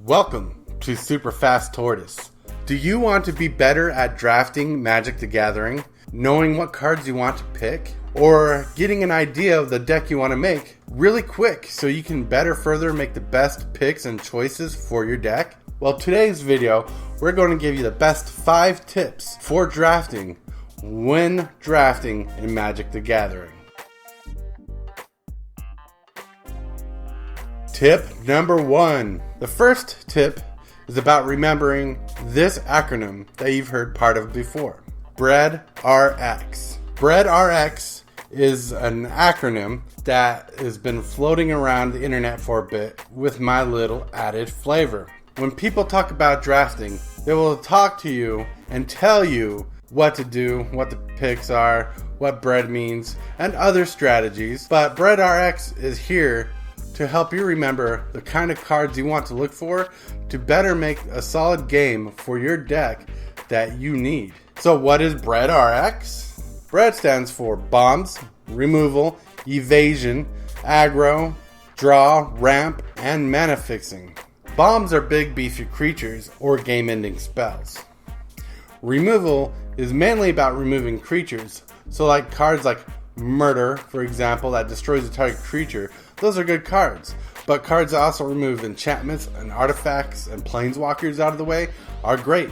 Welcome to Super Fast Tortoise. Do you want to be better at drafting Magic the Gathering, knowing what cards you want to pick, or getting an idea of the deck you want to make really quick so you can further make the best picks and choices for your deck? Well, today's video, we're going to give you the best 5 tips for drafting when drafting in Magic the Gathering. Tip number 1. The first tip is about remembering this acronym that you've heard part of before. BREADRX. BREADRX is an acronym that has been floating around the internet for a bit with my little added flavor. When people talk about drafting, they will talk to you and tell you what to do, what the picks are, what bread means, and other strategies. But BREADRX is here to help you remember the kind of cards you want to look for to better make a solid game for your deck that you need. So what is BREADRX? BREAD stands for bombs, removal, evasion, aggro, draw, ramp, and mana fixing. Bombs are big beefy creatures or game-ending spells. Removal is mainly about removing creatures, so like cards like Murder, for example, that destroys a target creature. Those are good cards, but cards that also remove enchantments and artifacts and planeswalkers out of the way are great.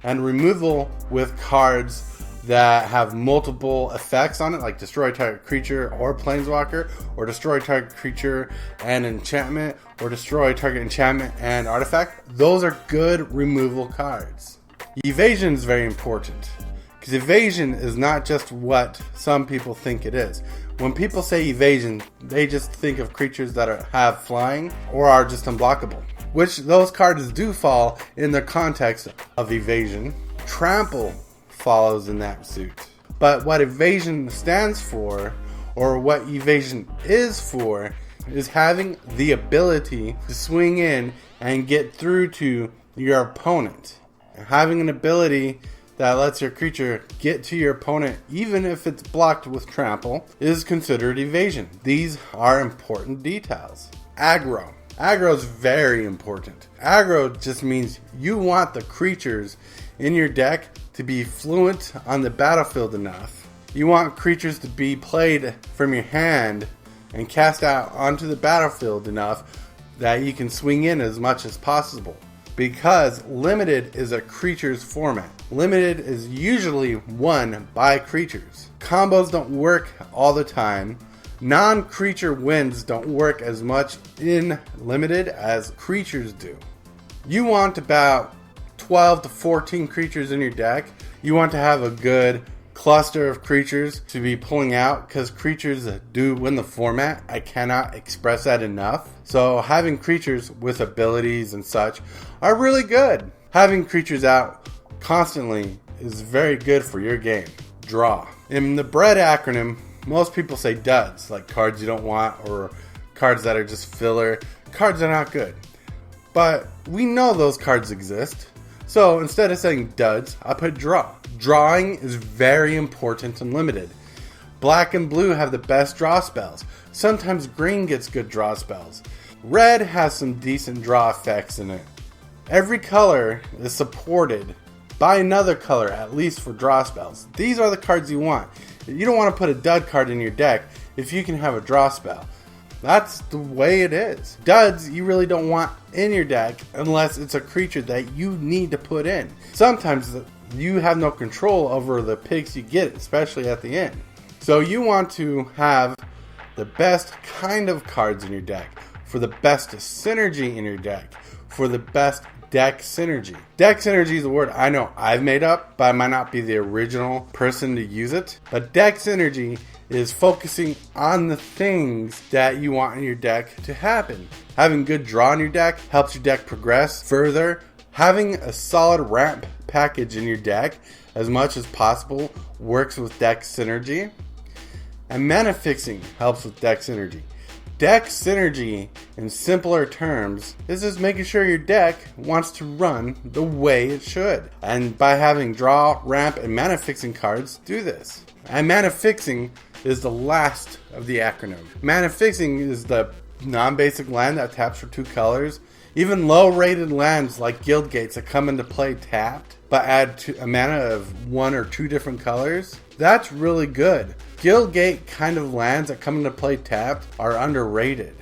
And removal with cards that have multiple effects on it, like destroy target creature or planeswalker, or destroy target creature and enchantment, or destroy target enchantment and artifact, those are good removal cards. Evasion is very important, because evasion is not just what some people think it is. When people say evasion, they just think of creatures that have flying or are just unblockable, which those cards do fall in the context of evasion. Trample follows in that suit. But what evasion stands for, or what evasion is for, is having the ability to swing in and get through to your opponent. Having an ability that lets your creature get to your opponent even if it's blocked with trample is considered evasion. These are important details. Aggro. Aggro is very important. Aggro just means you want the creatures in your deck to be fluent on the battlefield enough. You want creatures to be played from your hand and cast out onto the battlefield enough that you can swing in as much as possible. Because limited is a creature's format. Limited is usually won by creatures. Combos don't work all the time. Non-creature wins don't work as much in limited as creatures do. You want about 12 to 14 creatures in your deck. You want to have a good cluster of creatures to be pulling out, because creatures do win the format. I cannot express that enough. So having creatures with abilities and such are really good. Having creatures out constantly is very good for your game. Draw. In the BREAD acronym, most people say duds, like cards you don't want, or cards that are just filler. Cards are not good. But we know those cards exist. So instead of saying duds, I put draw. Drawing is very important and limited. Black and blue have the best draw spells. Sometimes green gets good draw spells. Red has some decent draw effects in it. Every color is supported by another color, at least for draw spells. These are the cards you want. You don't want to put a dud card in your deck if you can have a draw spell. That's the way it is. Duds you really don't want in your deck unless it's a creature that you need to put in. Sometimes you have no control over the picks you get, especially at the end. So you want to have the best kind of cards in your deck, for the best synergy in your deck, for the best deck synergy. Deck synergy is a word I know I've made up, but I might not be the original person to use it. But deck synergy is focusing on the things that you want in your deck to happen. Having good draw in your deck helps your deck progress further. Having a solid ramp package in your deck as much as possible works with deck synergy. And mana fixing helps with deck synergy. Deck synergy, in simpler terms, is just making sure your deck wants to run the way it should. And by having draw, ramp, and mana fixing cards, do this. And mana fixing is the last of the acronym. Mana fixing is the non-basic land that taps for 2 colors. Even low-rated lands like guild gates that come into play tapped, but add a mana of 1 or 2 different colors, that's really good. Guild gate kind of lands that come into play tapped are underrated.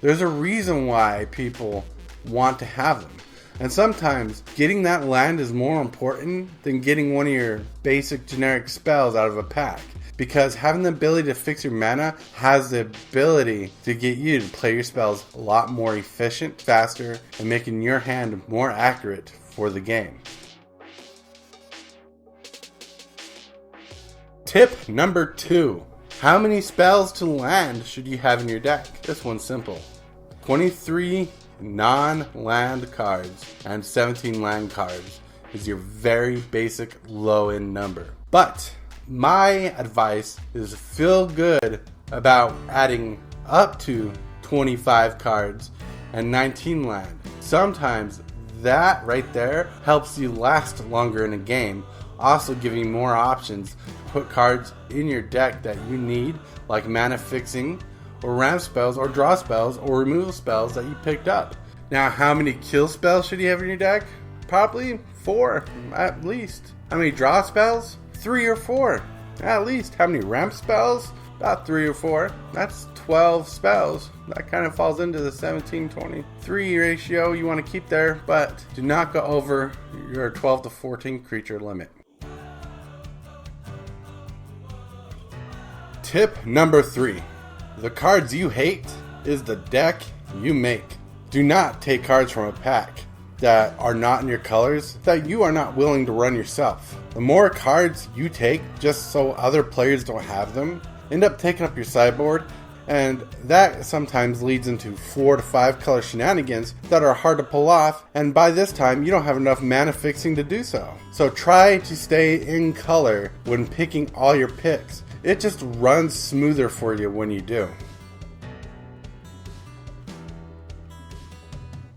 There's a reason why people want to have them. And sometimes getting that land is more important than getting one of your basic generic spells out of a pack. Because having the ability to fix your mana has the ability to get you to play your spells a lot more efficient, faster, and making your hand more accurate for the game. Tip number 2. How many spells to land should you have in your deck? This one's simple. 23 non-land cards and 17 land cards is your very basic low-end number. But my advice is feel good about adding up to 25 cards and 19 land. Sometimes that right there helps you last longer in a game, also giving you more options to put cards in your deck that you need, like mana fixing, or ramp spells, or draw spells, or removal spells that you picked up. Now, how many kill spells should you have in your deck? Probably 4, at least. How many draw spells? 3 or 4, at least. How many ramp spells? About 3 or 4. That's 12 spells. That kind of falls into the 17-23 ratio you want to keep there, but do not go over your 12 to 14 creature limit. Tip number 3. The cards you hate is the deck you make. Do not take cards from a pack that are not in your colors that you are not willing to run yourself. The more cards you take just so other players don't have them, end up taking up your sideboard, and that sometimes leads into 4 to 5 color shenanigans that are hard to pull off, and by this time you don't have enough mana fixing to do so. So try to stay in color when picking all your picks. It just runs smoother for you when you do.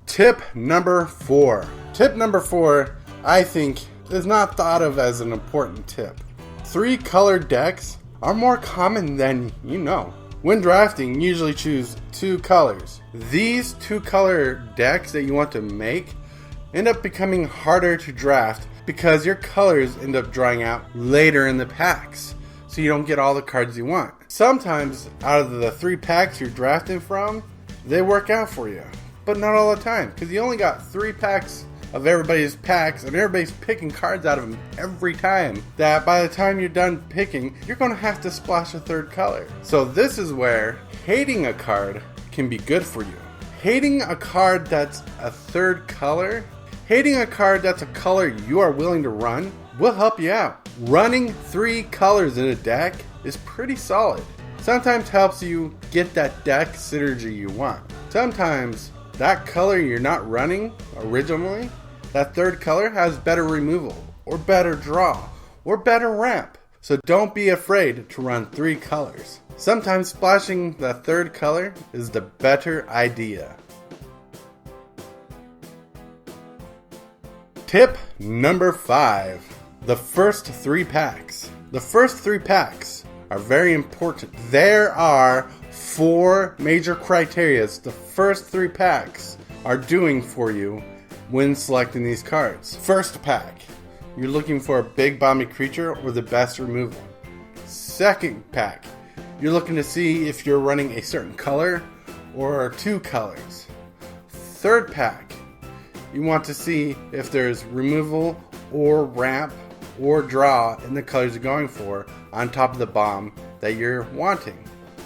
Tip number 4. Tip number 4, I think, is not thought of as an important tip. 3 colored decks are more common than you know. When drafting, usually choose 2 colors. These 2 color decks that you want to make end up becoming harder to draft because your colors end up drying out later in the packs, so you don't get all the cards you want. Sometimes out of the 3 packs you're drafting from, they work out for you, but not all the time, because you only got 3 packs of everybody's packs, and everybody's picking cards out of them every time, that by the time you're done picking, you're going to have to splash a 3rd color. So this is where hating a card can be good for you. Hating a card that's a 3rd color, hating a card that's a color you are willing to run, will help you out. Running 3 colors in a deck is pretty solid. Sometimes helps you get that deck synergy you want. Sometimes that color you're not running originally, that 3rd color has better removal, or better draw, or better ramp. So don't be afraid to run 3 colors. Sometimes splashing the 3rd color is the better idea. Tip number 5. The first 3 packs. The first 3 packs are very important. There are 4 major criteria the first 3 packs are doing for you when selecting these cards. First pack, you're looking for a big bomby creature or the best removal. Second pack, you're looking to see if you're running a certain color or 2 colors. Third pack, you want to see if there's removal or ramp or draw in the colors you're going for on top of the bomb that you're wanting.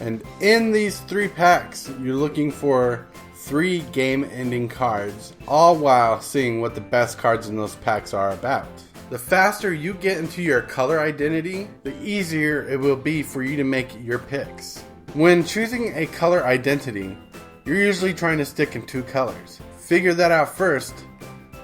And in these 3 packs, you're looking for 3 game-ending cards, all while seeing what the best cards in those packs are about. The faster you get into your color identity, the easier it will be for you to make your picks. When choosing a color identity, you're usually trying to stick in 2 colors. Figure that out first.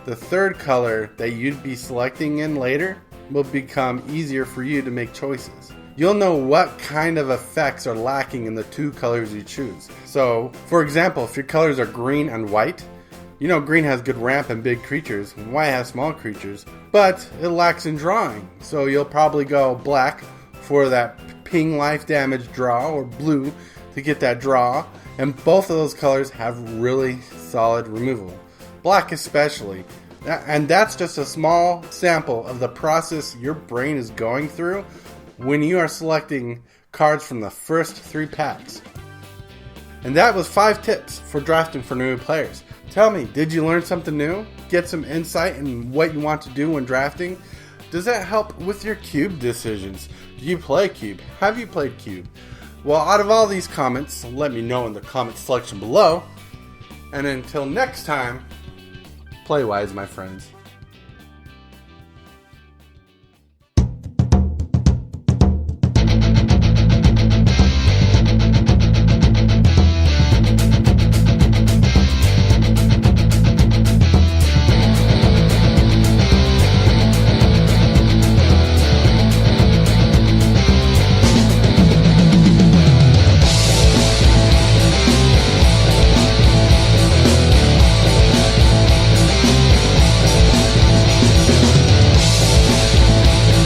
The 3rd color that you'd be selecting in later will become easier for you to make choices. You'll know what kind of effects are lacking in the 2 colors you choose. So, for example, if your colors are green and white, you know green has good ramp and big creatures, and white has small creatures, but it lacks in drawing. So you'll probably go black for that ping life damage draw, or blue to get that draw, and both of those colors have really solid removal. black especially. And that's just a small sample of the process your brain is going through when you are selecting cards from the first 3 packs. And that was 5 tips for drafting for new players. Tell me, did you learn something new? Get some insight in what you want to do when drafting? Does that help with your cube decisions? Do you play cube? Have you played cube? Well, out of all these comments, let me know in the comment section below. And until next time, play wise, my friends.